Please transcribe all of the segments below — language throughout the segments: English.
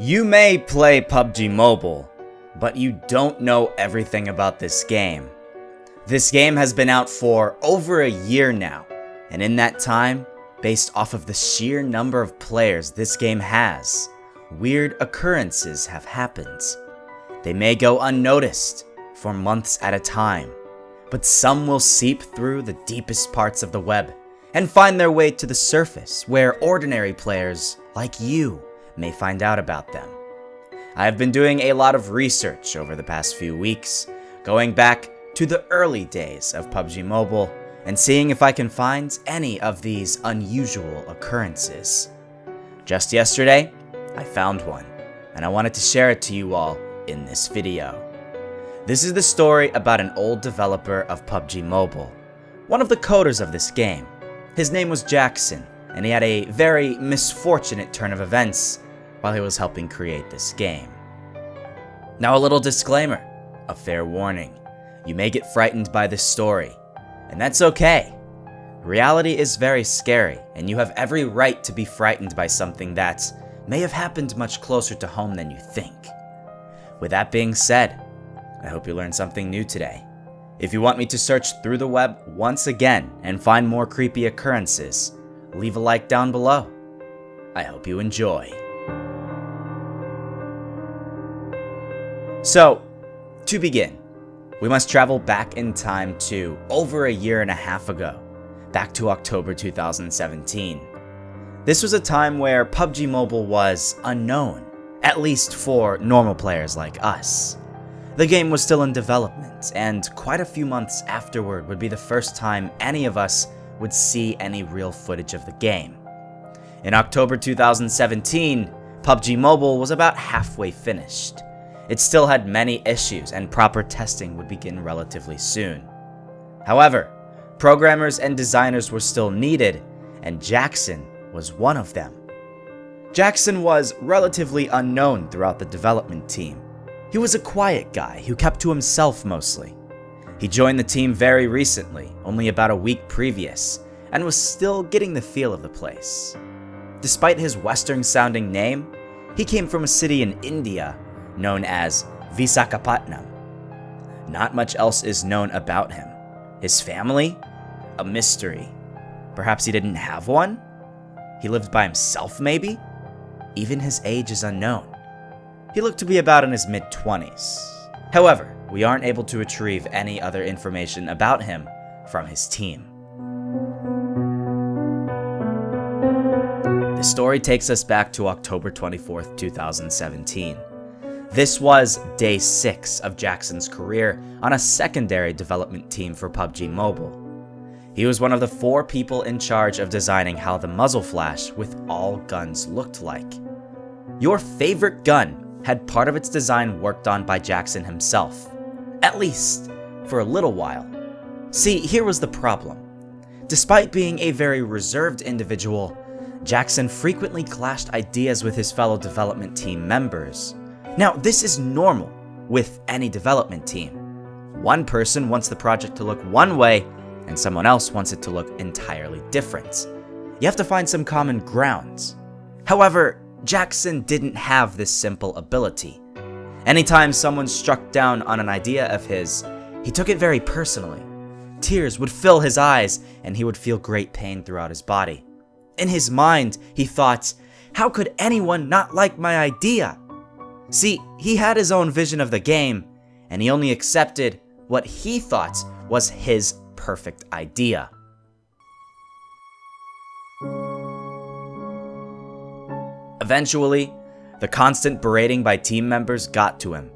You may play PUBG Mobile, but you don't know everything about this game. This game has been out for over a year now, and in that time, based off of the sheer number of players this game has, weird occurrences have happened. They may go unnoticed for months at a time, but some will seep through the deepest parts of the web and find their way to the surface where ordinary players like you may find out about them. I have been doing a lot of research over the past few weeks, going back to the early days of PUBG Mobile and seeing if I can find any of these unusual occurrences. Just yesterday, I found one, and I wanted to share it to you all in this video. This is the story about an old developer of PUBG Mobile, one of the coders of this game. His name was Jackson, and he had a very misfortunate turn of events while he was helping create this game. Now, a little disclaimer, a fair warning. You may get frightened by this story, and that's okay. Reality is very scary, and you have every right to be frightened by something that may have happened much closer to home than you think. With that being said, I hope you learned something new today. If you want me to search through the web once again and find more creepy occurrences, leave a like down below. I hope you enjoy. So, to begin, we must travel back in time to over a year and a half ago, back to October 2017. This was a time where PUBG Mobile was unknown, at least for normal players like us. The game was still in development, and quite a few months afterward would be the first time any of us would see any real footage of the game. In October 2017, PUBG Mobile was about halfway finished. It still had many issues, and proper testing would begin relatively soon. However, programmers and designers were still needed, and Jackson was one of them. Jackson was relatively unknown throughout the development team. He was a quiet guy who kept to himself mostly. He joined the team very recently, only about a week previous, and was still getting the feel of the place. Despite his Western-sounding name, he came from a city in India known as Visakhapatnam. Not much else is known about him. His family? A mystery. Perhaps he didn't have one? He lived by himself, maybe? Even his age is unknown. He looked to be about in his mid-20s. However, we aren't able to retrieve any other information about him from his team. The story takes us back to October 24th, 2017. This was day 6 of Jackson's career on a secondary development team for PUBG Mobile. He was one of the 4 people in charge of designing how the muzzle flash with all guns looked like. Your favorite gun had part of its design worked on by Jackson himself, at least for a little while. See, here was the problem. Despite being a very reserved individual, Jackson frequently clashed ideas with his fellow development team members. Now, this is normal with any development team. One person wants the project to look one way, and someone else wants it to look entirely different. You have to find some common ground. However, Jackson didn't have this simple ability. Anytime someone struck down on an idea of his, he took it very personally. Tears would fill his eyes, and he would feel great pain throughout his body. In his mind, he thought, how could anyone not like my idea? See, he had his own vision of the game, and he only accepted what he thought was his perfect idea. Eventually, the constant berating by team members got to him.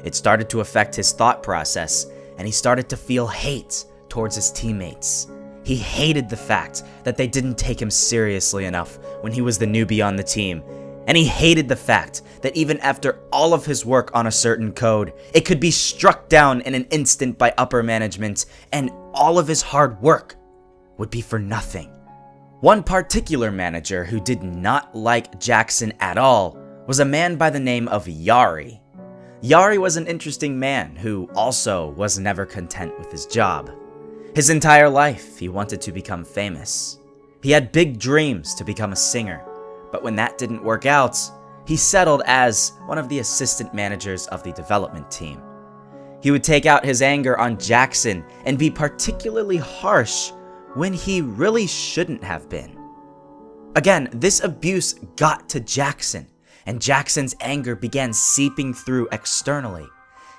It started to affect his thought process, and he started to feel hate towards his teammates. He hated the fact that they didn't take him seriously enough when he was the newbie on the team, and he hated the fact that even after all of his work on a certain code, it could be struck down in an instant by upper management, and all of his hard work would be for nothing. One particular manager who did not like Jackson at all was a man by the name of Yari. Yari was an interesting man who also was never content with his job. His entire life, he wanted to become famous. He had big dreams to become a singer, but when that didn't work out, he settled as one of the assistant managers of the development team. He would take out his anger on Jackson and be particularly harsh when he really shouldn't have been. Again, this abuse got to Jackson, and Jackson's anger began seeping through externally.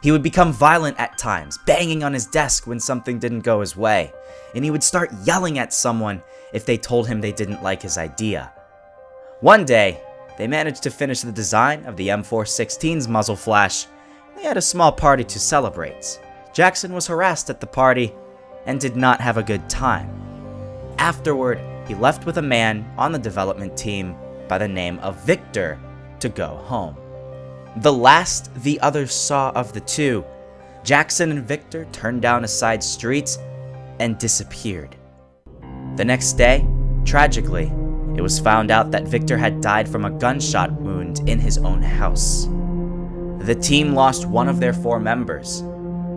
He would become violent at times, banging on his desk when something didn't go his way, and he would start yelling at someone if they told him they didn't like his idea. One day, they managed to finish the design of the M416's muzzle flash. They had a small party to celebrate. Jackson was harassed at the party and did not have a good time. Afterward, he left with a man on the development team by the name of Victor to go home. The last the others saw of the two, Jackson and Victor turned down a side street and disappeared. The next day, tragically, it was found out that Victor had died from a gunshot wound in his own house. The team lost one of their 4 members,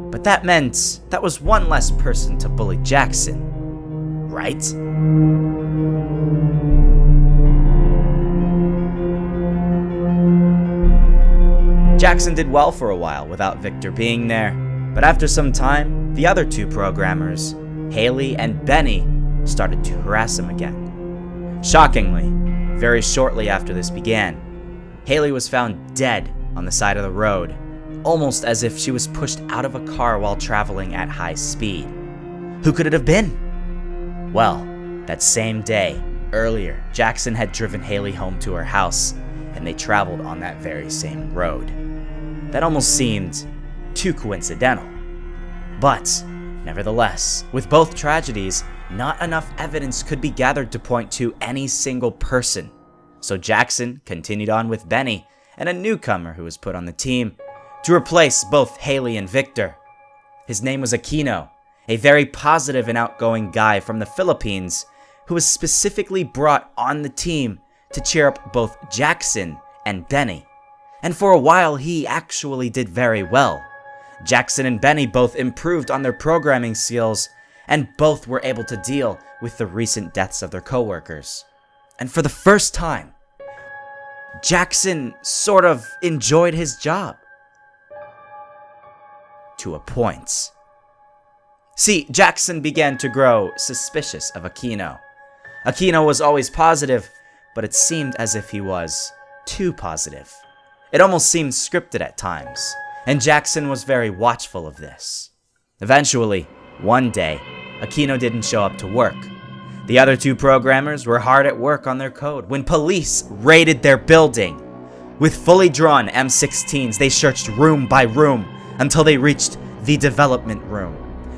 but that meant that was one less person to bully Jackson, right? Jackson did well for a while without Victor being there, but after some time, the other 2 programmers, Haley and Benny, started to harass him again. Shockingly, very shortly after this began, Haley was found dead on the side of the road, almost as if she was pushed out of a car while traveling at high speed. Who could it have been? Well, that same day, earlier, Jackson had driven Haley home to her house, and they traveled on that very same road. That almost seemed too coincidental. But, nevertheless, with both tragedies, not enough evidence could be gathered to point to any single person. So Jackson continued on with Benny and a newcomer who was put on the team to replace both Haley and Victor. His name was Aquino, a very positive and outgoing guy from the Philippines who was specifically brought on the team to cheer up both Jackson and Benny. And for a while, he actually did very well. Jackson and Benny both improved on their programming skills, and both were able to deal with the recent deaths of their coworkers. And for the first time, Jackson sort of enjoyed his job. To a point. See, Jackson began to grow suspicious of Aquino. Aquino was always positive, but it seemed as if he was too positive. It almost seemed scripted at times, and Jackson was very watchful of this. Eventually, one day, Aquino didn't show up to work. The other 2 programmers were hard at work on their code when police raided their building. With fully drawn M16s, they searched room by room until they reached the development room.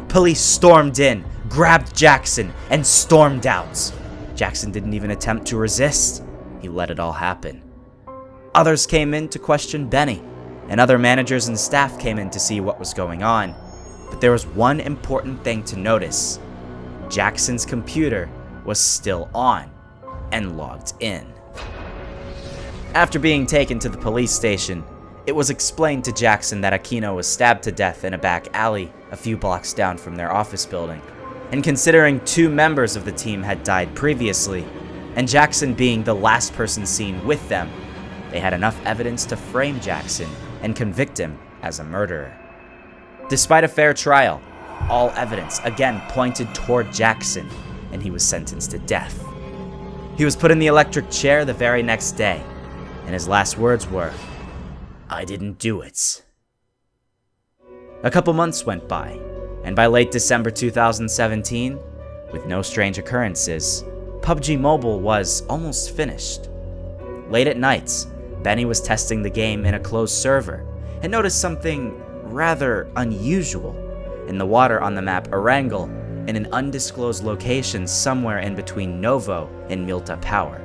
Police stormed in, grabbed Jackson, and stormed out. Jackson didn't even attempt to resist. He let it all happen. Others came in to question Benny, and other managers and staff came in to see what was going on. But there was one important thing to notice. Jackson's computer was still on and logged in. After being taken to the police station, it was explained to Jackson that Aquino was stabbed to death in a back alley a few blocks down from their office building. And considering 2 members of the team had died previously, and Jackson being the last person seen with them, they had enough evidence to frame Jackson and convict him as a murderer. Despite a fair trial, all evidence again pointed toward Jackson, and he was sentenced to death. He was put in the electric chair the very next day, and his last words were, "I didn't do it." A couple months went by, and by late December 2017, with no strange occurrences, PUBG Mobile was almost finished. Late at nights, Benny was testing the game in a closed server and noticed something rather unusual in the water on the map Erangel in an undisclosed location somewhere in between Novo and Milta Power.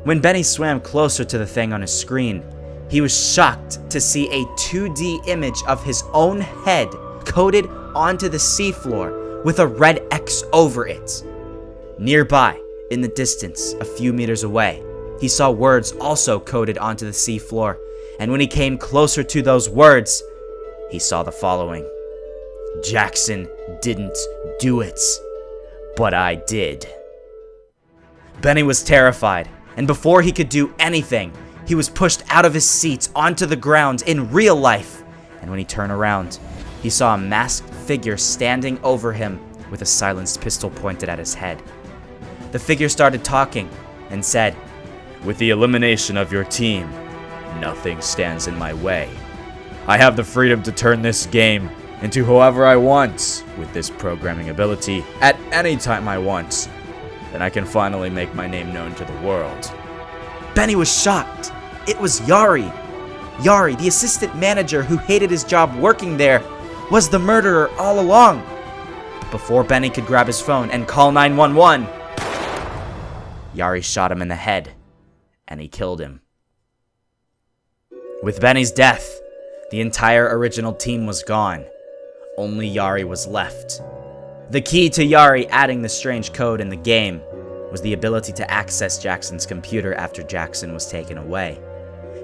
When Benny swam closer to the thing on his screen, he was shocked to see a 2D image of his own head coded onto the seafloor with a red X over it. Nearby, in the distance, a few meters away, he saw words also coded onto the seafloor, and when he came closer to those words, he saw the following: "Jackson didn't do it, but I did." Benny was terrified, and before he could do anything, He was pushed out of his seat onto the ground in real life, and when he turned around, he saw a masked figure standing over him with a silenced pistol pointed at his head. The figure started talking and said, "With the elimination of your team, nothing stands in my way. I have the freedom to turn this game into whoever I want with this programming ability at any time I want. Then I can finally make my name known to the world." Benny was shocked. It was Yari. Yari, the assistant manager who hated his job working there, was the murderer all along. But before Benny could grab his phone and call 911, Yari shot him in the head, and he killed him. With Benny's death, the entire original team was gone. Only Yari was left. The key to Yari adding the strange code in the game was the ability to access Jackson's computer after Jackson was taken away,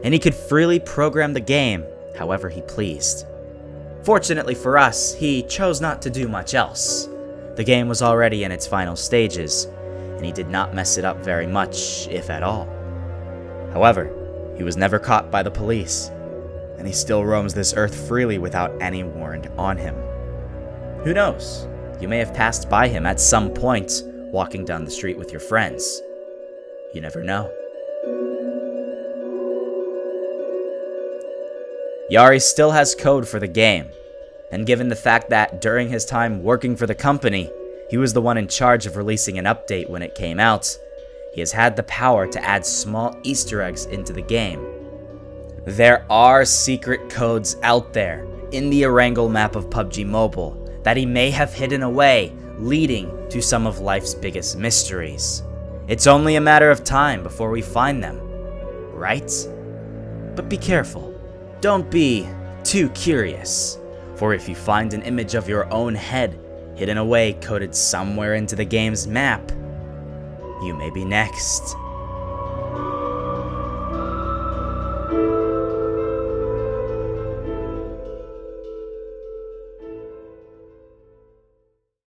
and he could freely program the game however he pleased. Fortunately for us, he chose not to do much else. The game was already in its final stages, and he did not mess it up very much, if at all. However, he was never caught by the police, and he still roams this earth freely without any warrant on him. Who knows? You may have passed by him at some point, walking down the street with your friends. You never know. Yari still has code for the game, and given the fact that during his time working for the company, he was the one in charge of releasing an update when it came out, he has had the power to add small Easter eggs into the game. There are secret codes out there in the Erangel map of PUBG Mobile that he may have hidden away, leading to some of life's biggest mysteries. It's only a matter of time before we find them, right? But be careful. Don't be too curious, for if you find an image of your own head hidden away coded somewhere into the game's map, you may be next.